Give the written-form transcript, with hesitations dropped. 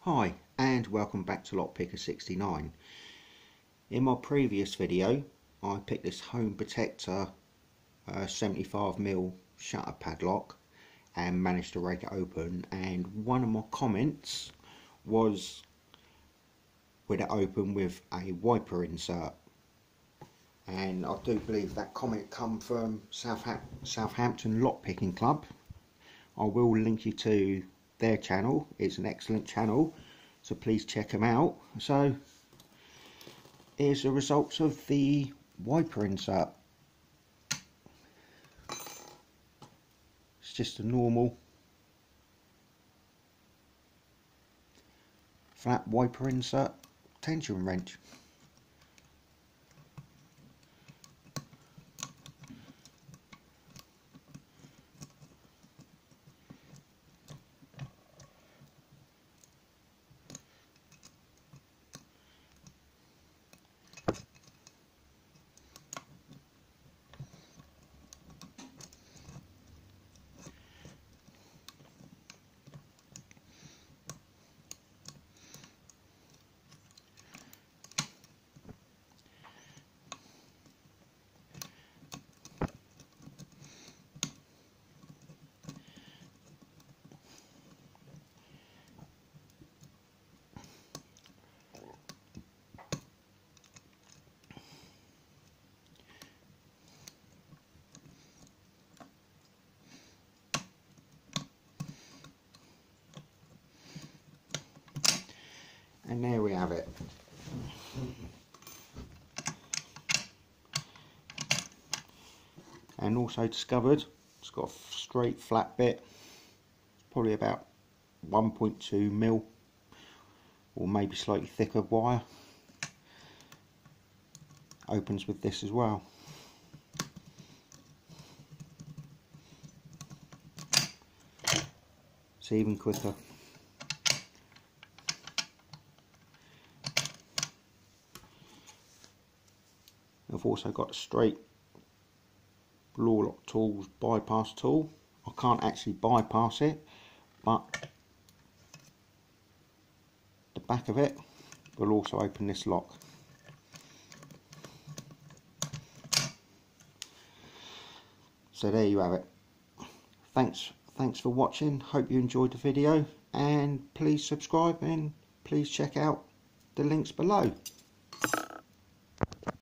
Hi and welcome back to Lockpicker 69. In my previous video I picked this Home Protector 75mm shutter padlock and managed to rake it open, and one of my comments was would it open with a wiper insert, and I do believe that comment come from Southampton Lockpicking Club. I will link you to their channel. It's an excellent channel, so please check them out. So here's the results of the wiper insert. It's just a normal flat wiper insert tension wrench. And there we have it. And also discovered it's got a straight flat bit, probably about 1.2mm or maybe slightly thicker wire. Opens with this as well. It's even quicker. I've also got a straight lawlocktools bypass tool. I can't actually bypass it, but the back of it will also open this lock. So there you have it. Thanks for watching. Hope you enjoyed the video, and please subscribe and please check out the links below.